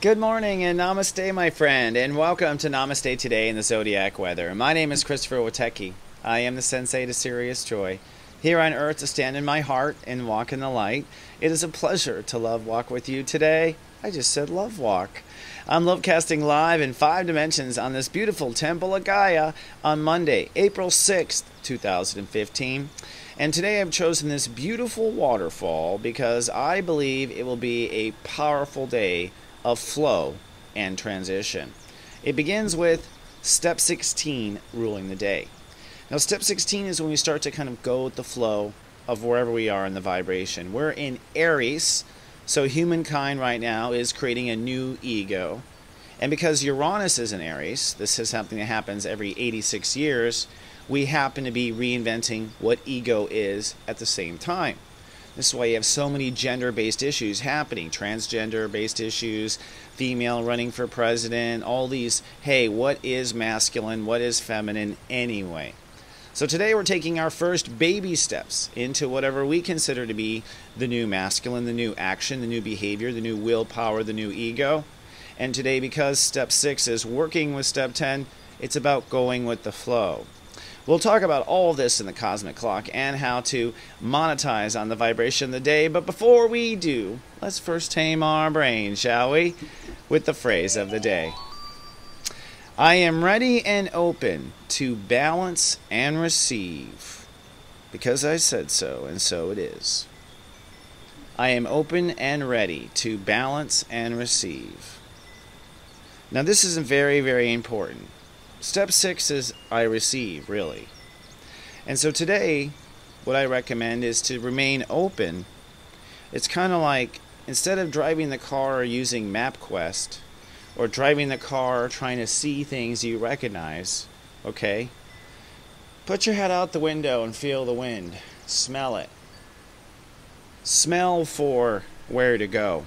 Good morning and Namaste, my friend, and welcome to Namaste Today in the Zodiac weather. My name is Christopher Witecki. I am the sensei to Sirius joy, here on earth to stand in my heart and walk in the light. It is a pleasure to love walk with you today. I just said love walk. I'm love casting live in 5 dimensions on this beautiful temple of Gaia on Monday, April 6th, 2015. And today I've chosen this beautiful waterfall because I believe it will be a powerful day of flow and transition. It begins with step 16 ruling the day. Now step 16 is when we start to kind of go with the flow of wherever we are in the vibration. We're in Aries, so humankind right now is creating a new ego. And because Uranus is in Aries, this is something that happens every 86 years, we happen to be reinventing what ego is at the same time. This is why you have so many gender-based issues happening, transgender-based issues, female running for president, all these, hey, what is masculine, what is feminine anyway? So today we're taking our first baby steps into whatever we consider to be the new masculine, the new action, the new behavior, the new willpower, the new ego. And today, because step 6 is working with step 10, it's about going with the flow. We'll talk about all of this in the Cosmic Clock and how to monetize on the vibration of the day. But before we do, let's first tame our brain, shall we? With the phrase of the day. I am ready and open to balance and receive, because I said so, and so it is. I am open and ready to balance and receive. Now this is very, very important. Step 6 is I receive, really. And so today, what I recommend is to remain open. It's kind of like, instead of driving the car using MapQuest, or driving the car trying to see things you recognize, okay? Put your head out the window and feel the wind. Smell it. Smell for where to go.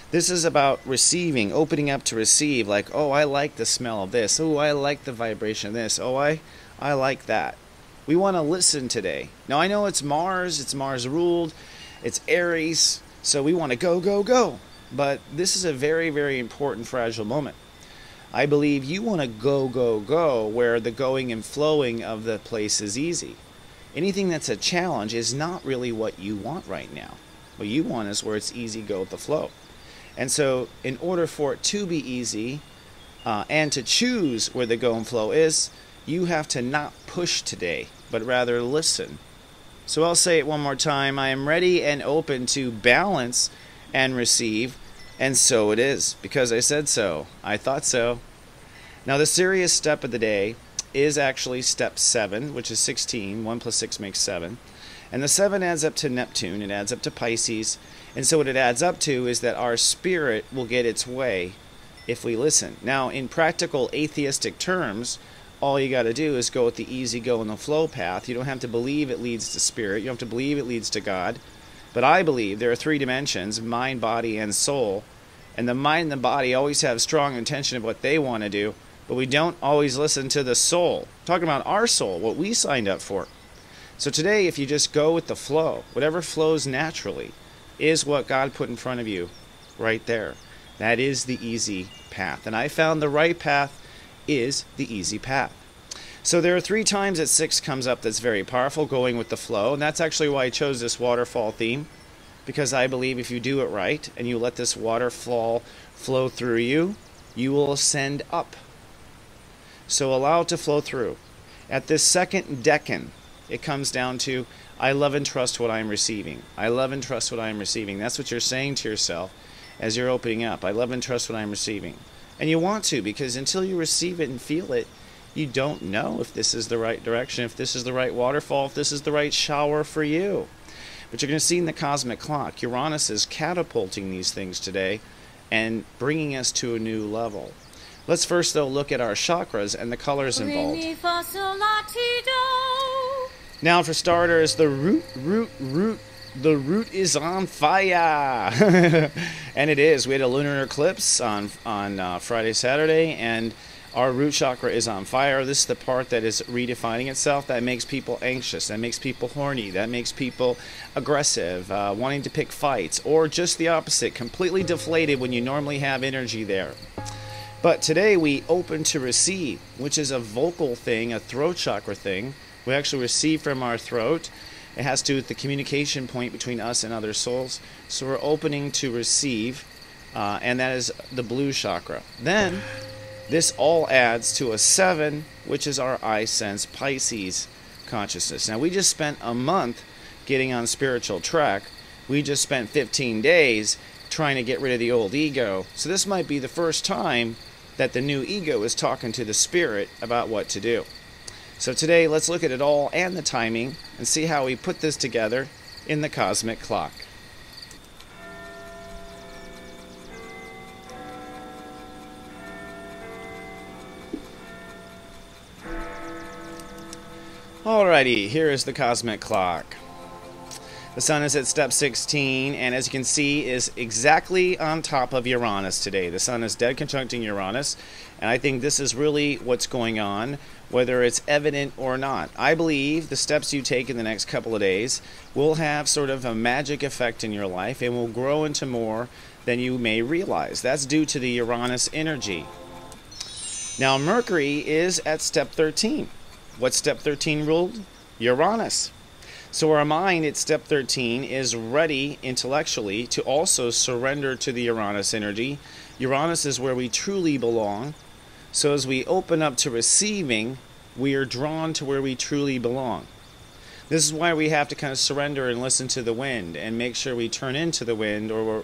This is about receiving, opening up to receive, like, oh, I like the smell of this. Oh, I like the vibration of this. Oh, I like that. We want to listen today. Now, I know it's Mars ruled, it's Aries, so we want to go, go, go. But this is a very, very important, fragile moment. I believe you want to go, go, go, where the going and flowing of the place is easy. Anything that's a challenge is not really what you want right now. What you want is where it's easy, go with the flow. And so in order for it to be easy and to choose where the go and flow is, you have to not push today, but rather listen. So I'll say it one more time. I am ready and open to balance and receive, and so it is, because I said so. I thought so. Now the serious step of the day is actually step 7, which is 16. 1 plus 6 makes 7. And the 7 adds up to Neptune, it adds up to Pisces, and so what it adds up to is that our spirit will get its way if we listen. Now, in practical atheistic terms, all you got to do is go with the easy go and the flow path. You don't have to believe it leads to spirit, you don't have to believe it leads to God. But I believe there are 3 dimensions, mind, body, and soul, and the mind and the body always have strong intention of what they want to do, but we don't always listen to the soul. I'm talking about our soul, what we signed up for. So today, if you just go with the flow, whatever flows naturally is what God put in front of you right there. That is the easy path. And I found the right path is the easy path. So there are 3 times that 6 comes up that's very powerful, going with the flow. And that's actually why I chose this waterfall theme, because I believe if you do it right and you let this waterfall flow through you, you will ascend up. So allow it to flow through. At this second decan, it comes down to, I love and trust what I'm receiving. I love and trust what I'm receiving. That's what you're saying to yourself as you're opening up. I love and trust what I'm receiving. And you want to, because until you receive it and feel it, you don't know if this is the right direction, if this is the right waterfall, if this is the right shower for you. But you're going to see in the Cosmic Clock, Uranus is catapulting these things today and bringing us to a new level. Let's first, though, look at our chakras and the colors involved. Now, for starters, the root is on fire. And it is. We had a lunar eclipse on Friday, Saturday, and Our root chakra is on fire. This is the part that is redefining itself. That makes people anxious. That makes people horny. That makes people aggressive, wanting to pick fights, or just the opposite, completely deflated when you normally have energy there. But today we open to receive, which is a vocal thing, a throat chakra thing. We actually receive from our throat. It has to do with the communication point between us and other souls. So we're opening to receive, and that is the blue chakra. Then this all adds to a 7, which is our I sense Pisces consciousness. Now we just spent a month getting on spiritual track. We just spent 15 days trying to get rid of the old ego. So this might be the first time that the new ego is talking to the spirit about what to do. So today, let's look at it all and the timing and see how we put this together in the cosmic clock. Alrighty, here is the cosmic clock. The sun is at step 16, and as you can see, is exactly on top of Uranus today. The sun is dead conjuncting Uranus, and I think this is really what's going on, whether it's evident or not. I believe the steps you take in the next couple of days will have sort of a magic effect in your life and will grow into more than you may realize. That's due to the Uranus energy. Now, Mercury is at step 13. What's step 13 ruled? Uranus. So our mind at step 13 is ready intellectually to also surrender to the Uranus energy. Uranus is where we truly belong. So as we open up to receiving, we are drawn to where we truly belong. This is why we have to kind of surrender and listen to the wind and make sure we turn into the wind, or,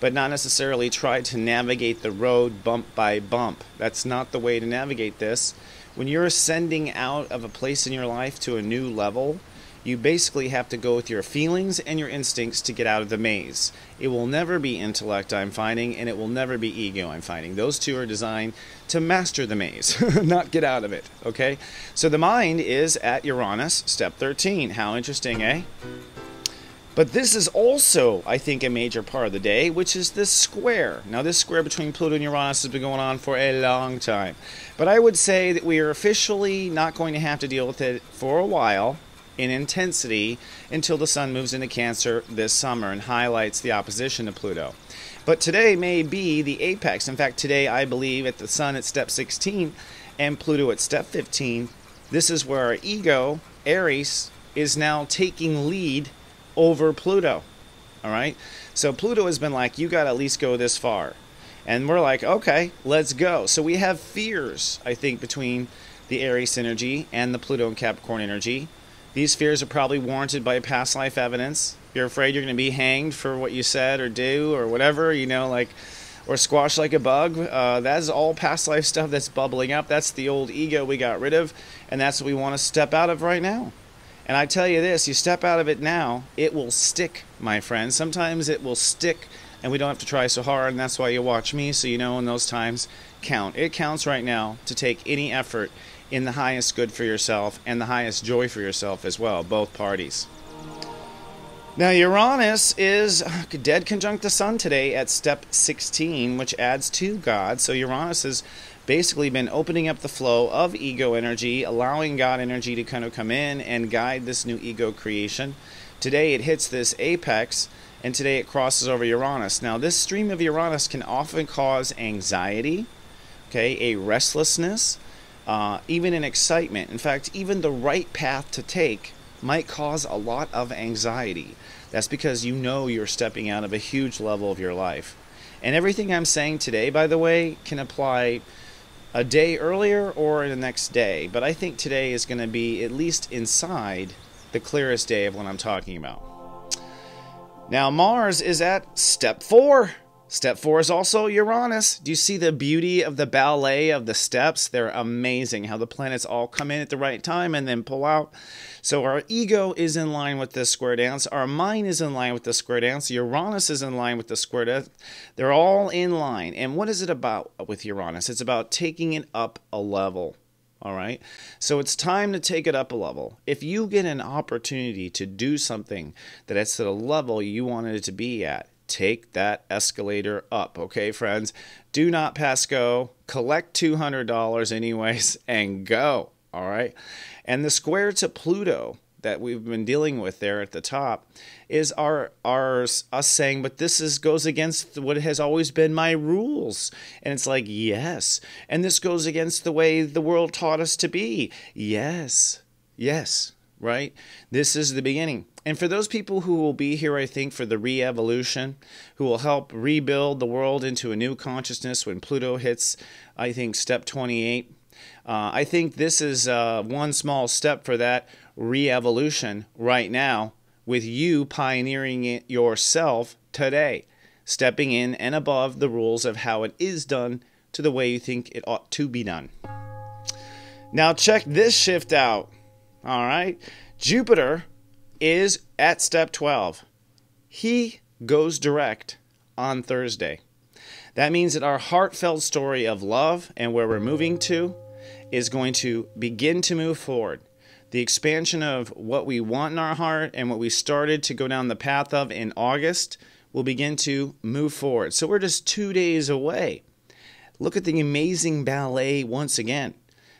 but not necessarily try to navigate the road bump by bump. That's not the way to navigate this. When you're ascending out of a place in your life to a new level, you basically have to go with your feelings and your instincts to get out of the maze. It will never be intellect, I'm finding, and it will never be ego, I'm finding. Those two are designed to master the maze, not get out of it, okay? So the mind is at Uranus, step 13. How interesting, eh? But this is also, I think, a major part of the day, which is this square. Now, this square between Pluto and Uranus has been going on for a long time. But I would say that we are officially not going to have to deal with it for a while in intensity until the sun moves into Cancer this summer and highlights the opposition to Pluto. But today may be the apex. In fact, today I believe at the sun at step 16 and Pluto at step 15, this is where our ego, Aries, is now taking lead over Pluto. All right? So Pluto has been like, you got to at least go this far. And we're like, okay, let's go. So we have fears, I think, between the Aries energy and the Pluto and Capricorn energy. These fears are probably warranted by past life evidence. You're afraid you're going to be hanged for what you said or do or whatever, or squashed like a bug. That is all past life stuff that's bubbling up. That's the old ego we got rid of, and that's what we want to step out of right now. And I tell you this, you step out of it now, it will stick, my friend. Sometimes it will stick, and we don't have to try so hard, and that's why you watch me, so you know when those times count. It counts right now to take any effort in the highest good for yourself and the highest joy for yourself as well, both parties. Now, Uranus is dead conjunct the sun today at step 16, which adds to God. So Uranus has basically been opening up the flow of ego energy, allowing God energy to kind of come in and guide this new ego creation. Today it hits this apex, and today it crosses over Uranus. Now, this stream of Uranus can often cause anxiety, okay, a restlessness, even an excitement. In fact, even the right path to take might cause a lot of anxiety. That's because you know you're stepping out of a huge level of your life. And everything I'm saying today, by the way, can apply a day earlier or the next day. But I think today is going to be, at least inside, the clearest day of what I'm talking about. Now, Mars is at step 4. Step 4 is also Uranus. Do you see the beauty of the ballet of the steps? They're amazing, how the planets all come in at the right time and then pull out. So our ego is in line with this square dance. Our mind is in line with the square dance. Uranus is in line with the square dance. They're all in line. And what is it about with Uranus? It's about taking it up a level. All right? So it's time to take it up a level. If you get an opportunity to do something that it's at a level you wanted it to be at, take that escalator up, okay, friends? Do not pass go. Collect $200 anyways and go, all right? And the square to Pluto that we've been dealing with there at the top is us saying, but this goes against what has always been my rules. And it's like, yes. And this goes against the way the world taught us to be. Yes. Yes. Right? This is the beginning. And for those people who will be here, I think, for the re-evolution, who will help rebuild the world into a new consciousness when Pluto hits, I think, step 28, I think this is one small step for that re-evolution right now, with you pioneering it yourself today, stepping in and above the rules of how it is done to the way you think it ought to be done. Now check this shift out. All right, Jupiter is at step 12. He goes direct on Thursday. That means that our heartfelt story of love and where we're moving to is going to begin to move forward. The expansion of what we want in our heart and what we started to go down the path of in August will begin to move forward. So we're just 2 days away. Look at the amazing ballet once again,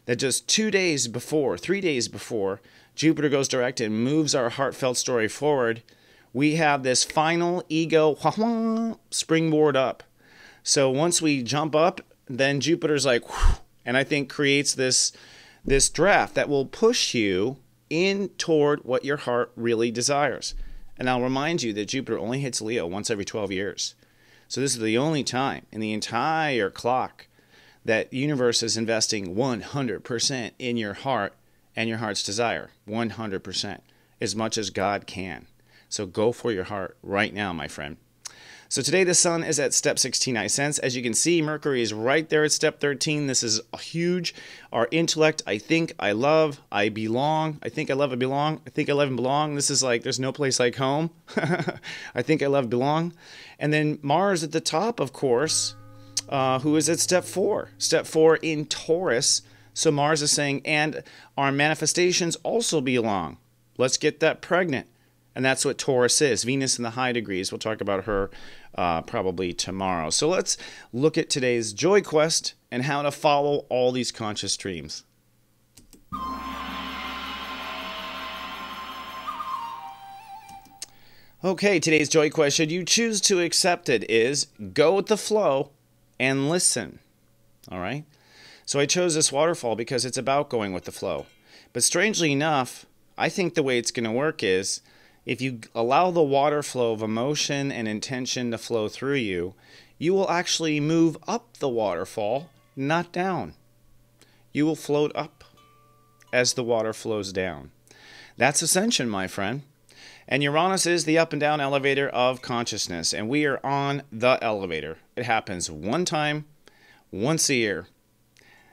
that just 2 days before, 3 days before Jupiter goes direct and moves our heartfelt story forward, we have this final ego springboard up. So once we jump up, then Jupiter's like, whew, and I think creates this draft that will push you in toward what your heart really desires. And I'll remind you that Jupiter only hits Leo once every 12 years. So this is the only time in the entire clock that the universe is investing 100% in your heart and your heart's desire. 100%. As much as God can. So go for your heart right now, my friend. So today the sun is at step 16, I sense. As you can see, Mercury is right there at step 13. This is huge. Our intellect, I think, I love, I belong. I think I love, I belong. I think I love and belong. This is like, there's no place like home. I think I love, belong. And then Mars at the top, of course, who is at step 4. Step 4 in Taurus. So Mars is saying, and our manifestations also belong. Let's get that pregnant. And that's what Taurus is. Venus in the high degrees. We'll talk about her probably tomorrow. So let's look at today's Joy Quest and how to follow all these conscious streams. Okay, today's Joy Quest, should you choose to accept it, is go with the flow and listen. All right? So I chose this waterfall because it's about going with the flow. But strangely enough, I think the way it's going to work is if you allow the water flow of emotion and intention to flow through you, you will actually move up the waterfall, not down. You will float up as the water flows down. That's ascension, my friend. And Uranus is the up and down elevator of consciousness, and we are on the elevator. It happens one time, once a year.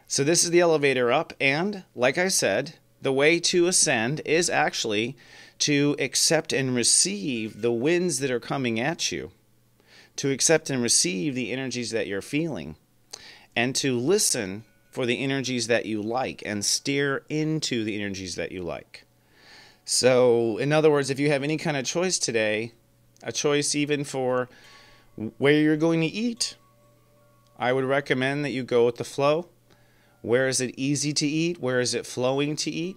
So this is the elevator up, and like I said, the way to ascend is actually to accept and receive the winds that are coming at you, to accept and receive the energies that you're feeling, and to listen for the energies that you like and steer into the energies that you like. So, in other words, if you have any kind of choice today, a choice even for where you're going to eat, I would recommend that you go with the flow. Where is it easy to eat? Where is it flowing to eat?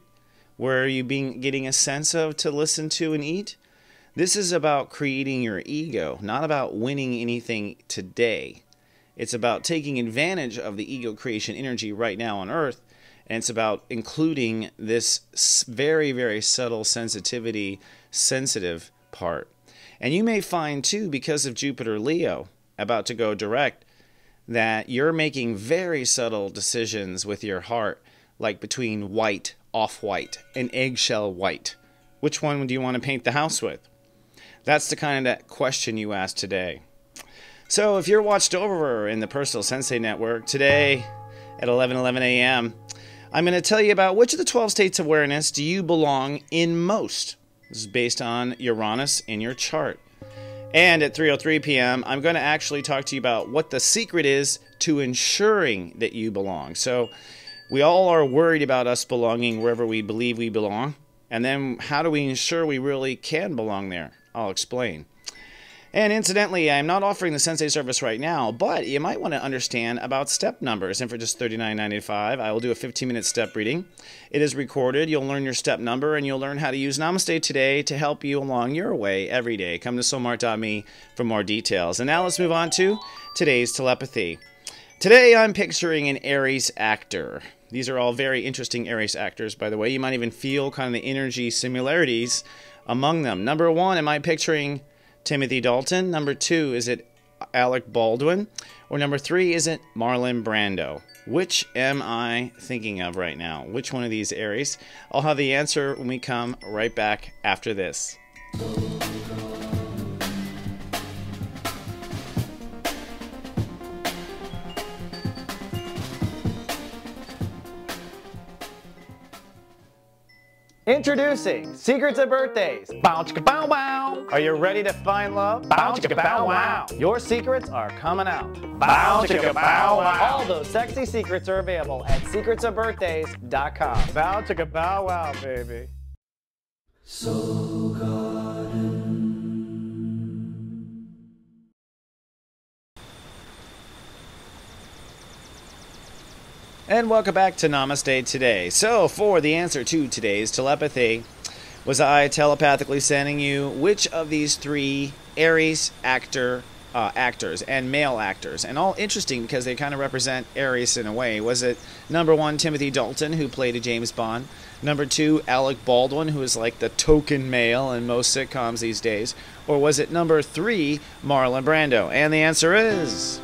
Where are you getting a sense of to listen to and eat? This is about creating your ego, not about winning anything today. It's about taking advantage of the ego creation energy right now on Earth, and it's about including this very, very subtle sensitive part. And you may find, too, because of Jupiter Leo about to go direct, that you're making very subtle decisions with your heart, like between white, off-white, and eggshell white. Which one do you want to paint the house with? That's the kind of question you ask today. So if you're watched over in the Personal Sensei Network today at 11:11 a.m., I'm going to tell you about which of the 12 states of awareness do you belong in most. This is based on Uranus in your chart. And at 3:03 p.m., I'm going to actually talk to you about what the secret is to ensuring that you belong. So we all are worried about us belonging wherever we believe we belong. And then how do we ensure we really can belong there? I'll explain. And incidentally, I'm not offering the Sensei service right now, but you might want to understand about step numbers. And for just $39.95, I will do a 15-minute step reading. It is recorded. You'll learn your step number, and you'll learn how to use Namaste today to help you along your way every day. Come to soulmart.me for more details. And now let's move on to today's telepathy. Today, I'm picturing an Aries actor. These are all very interesting Aries actors, by the way. You might even feel kind of the energy similarities among them. Number one, am I picturing Timothy Dalton? Number two, is it Alec Baldwin? Or number three, is it Marlon Brando? Which am I thinking of right now? Which one of these Aries? I'll have the answer when we come right back after this. Introducing Secrets of Birthdays. Bow chicka bow wow. Are you ready to find love? Bow chicka bow wow. Your secrets are coming out. Bow chicka bow wow. All those sexy secrets are available at secretsofbirthdays.com. Bow chicka bow wow, baby. Soul Garden. And welcome back to Namaste today. So, for the answer to today's telepathy, was I telepathically sending you which of these three Aries actors and male actors? And all interesting because they kind of represent Aries in a way. Was it number one, Timothy Dalton, who played a James Bond? Number two, Alec Baldwin, who is like the token male in most sitcoms these days? Or was it number three, Marlon Brando? And the answer is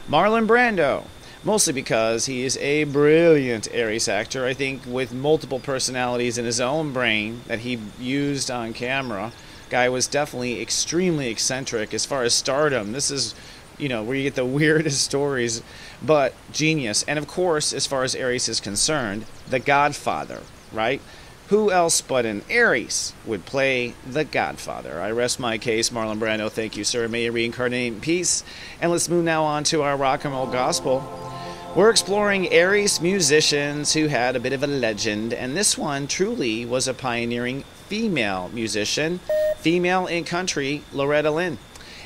Marlon Brando. Mostly because he is a brilliant Aries actor, I think, with multiple personalities in his own brain that he used on camera. Guy was definitely extremely eccentric as far as stardom. This is, you know, where you get the weirdest stories, but genius. And of course, as far as Aries is concerned, the Godfather, right? Who else but an Aries would play the Godfather? I rest my case, Marlon Brando. Thank you, sir. May you reincarnate in peace. And let's move now on to our rock and roll gospel. We're exploring Aries musicians who had a bit of a legend, and this one truly was a pioneering female musician, female in country, Loretta Lynn.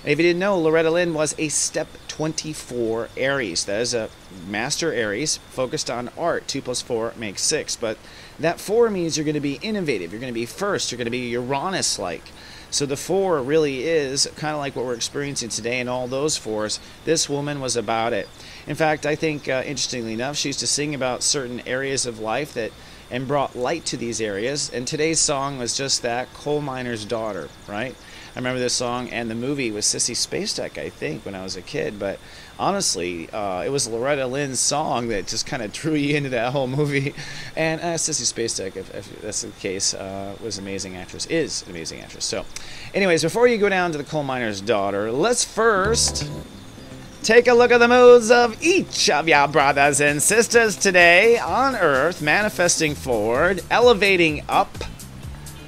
And if you didn't know, Loretta Lynn was a step 24 Aries. That is a master Aries focused on art. 2 + 4 makes 6, but that 4 means you're going to be innovative, you're going to be first, you're going to be Uranus-like. So the 4 really is kind of like what we're experiencing today, and all those 4s, this woman was about it. In fact, I think, interestingly enough, she used to sing about certain areas of life that and brought light to these areas, and today's song was just that, Coal Miner's Daughter, right? I remember this song, and the movie was Sissy Spacek, I think, when I was a kid, but honestly, it was Loretta Lynn's song that just kind of drew you into that whole movie. And Sissy Spacek, if that's the case, was an amazing actress, is an amazing actress. So, anyways, before you go down to the Coal Miner's Daughter, let's first take a look at the moods of each of your brothers and sisters today on Earth, manifesting forward, elevating up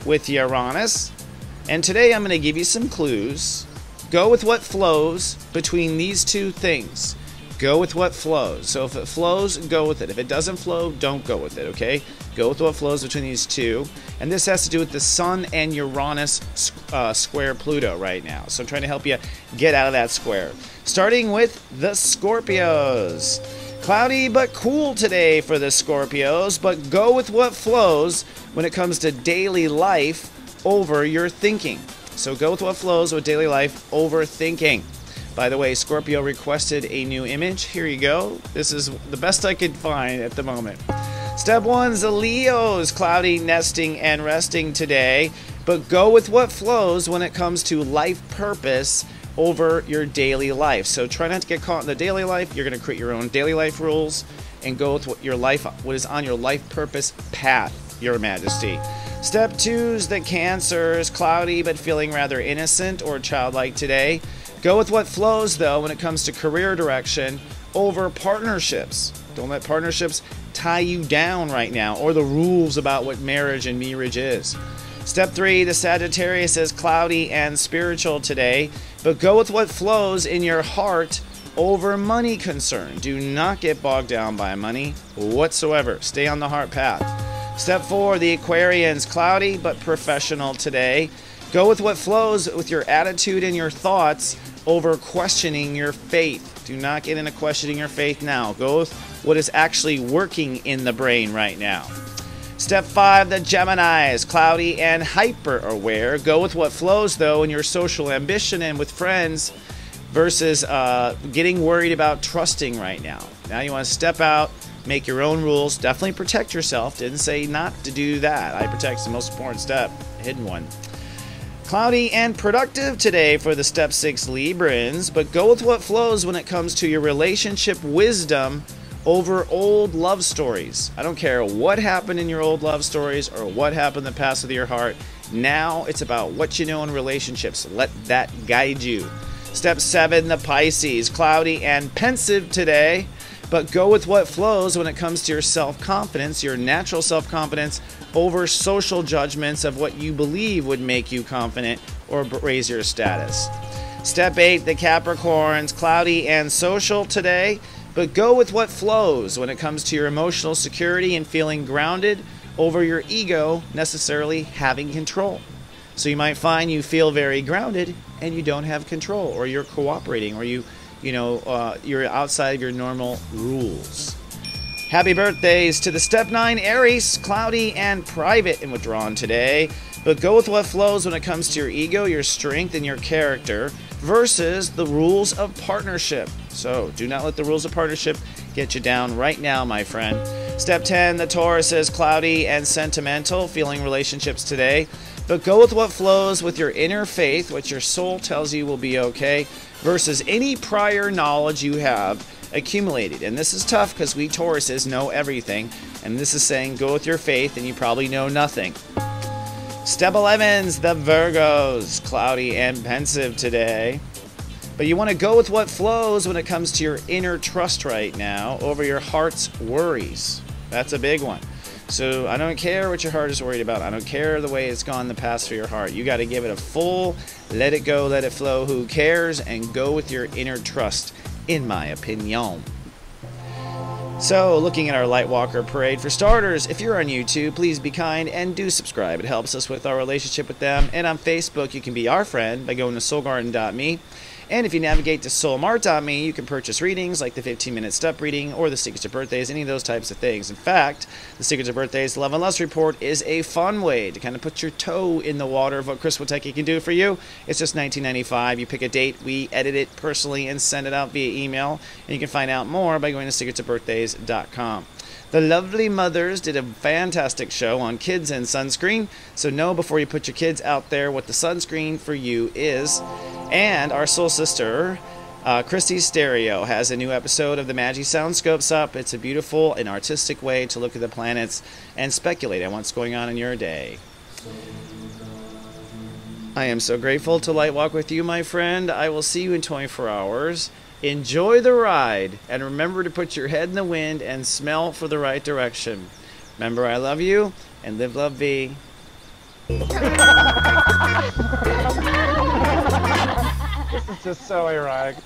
with Uranus. And today I'm going to give you some clues. Go with what flows between these two things. Go with what flows. So if it flows, go with it. If it doesn't flow, don't go with it, okay? Go with what flows between these two. And this has to do with the Sun and Uranus square Pluto right now. So I'm trying to help you get out of that square. Starting with the Scorpios. Cloudy but cool today for the Scorpios, but go with what flows when it comes to daily life over your thinking. So go with what flows with daily life over thinking. By the way, Scorpio requested a new image. Here you go. This is the best I could find at the moment. Step 1 is the Leos. Cloudy, nesting, and resting today. But go with what flows when it comes to life purpose over your daily life. So try not to get caught in the daily life. You're going to create your own daily life rules and go with what is on your life purpose path, Your Majesty. Step 2 is the Cancers. Cloudy but feeling rather innocent or childlike today. Go with what flows, though, when it comes to career direction over partnerships. Don't let partnerships tie you down right now, or the rules about what marriage and marriage is. Step 3, the Sagittarius is cloudy and spiritual today, but go with what flows in your heart over money concern. Do not get bogged down by money whatsoever. Stay on the heart path. Step 4, the Aquarians, cloudy but professional today. Go with what flows with your attitude and your thoughts over questioning your faith. Do not get into questioning your faith now. Go with what is actually working in the brain right now. Step 5, the Geminis, cloudy and hyper aware. Go with what flows, though, in your social ambition and with friends versus getting worried about trusting right now. Now you want to step out, make your own rules. Definitely protect yourself. Didn't say not to do that. I protect the most important step, a hidden one. Cloudy and productive today for the step 6 Librans, but go with what flows when it comes to your relationship wisdom over old love stories. I don't care what happened in your old love stories or what happened in the past with your heart. Now it's about what you know in relationships. Let that guide you. Step 7, the Pisces, cloudy and pensive today, but go with what flows when it comes to your self-confidence, your natural self-confidence over social judgments of what you believe would make you confident or raise your status. Step 8, the Capricorns, cloudy and social today, but go with what flows when it comes to your emotional security and feeling grounded over your ego necessarily having control. So you might find you feel very grounded and you don't have control, or you're cooperating, or you're outside of your normal rules. Happy birthdays to the Step 9 Aries, cloudy and private and withdrawn today, but go with what flows when it comes to your ego, your strength, and your character versus the rules of partnership. So do not let the rules of partnership get you down right now, my friend. Step 10, the Taurus is cloudy and sentimental, feeling relationships today, but go with what flows with your inner faith, what your soul tells you will be okay, versus any prior knowledge you have accumulated. And this is tough because we Tauruses know everything, and this is saying go with your faith and you probably know nothing. Step 11's the Virgos, cloudy and pensive today, but you want to go with what flows when it comes to your inner trust right now over your heart's worries. That's a big one. So I don't care what your heart is worried about. I don't care the way it's gone in the past for your heart. You got to give it a full, let it go, let it flow, who cares, and go with your inner trust, in my opinion. So, looking at our Lightwalker parade, for starters, if you're on YouTube, please be kind and do subscribe. It helps us with our relationship with them. And on Facebook, you can be our friend by going to soulgarden.me. And if you navigate to soulmart.me, you can purchase readings like the 15-minute step reading or the Secrets of Birthdays, any of those types of things. In fact, the Secrets of Birthdays Love and Lust Report is a fun way to kind of put your toe in the water of what Chris Witecki can do for you. It's just $19.95. You pick a date, we edit it personally and send it out via email. And you can find out more by going to secretsofbirthdays.com. The lovely mothers did a fantastic show on kids and sunscreen, so know before you put your kids out there what the sunscreen for you is. And our soul sister, Christy's Stereo, has a new episode of the Magi Soundscopes up. It's a beautiful and artistic way to look at the planets and speculate on what's going on in your day. I am so grateful to light walk with you, my friend. I will see you in 24 hours. Enjoy the ride, and remember to put your head in the wind and smell for the right direction. Remember, I love you, and live, love, be. This is just so ironic.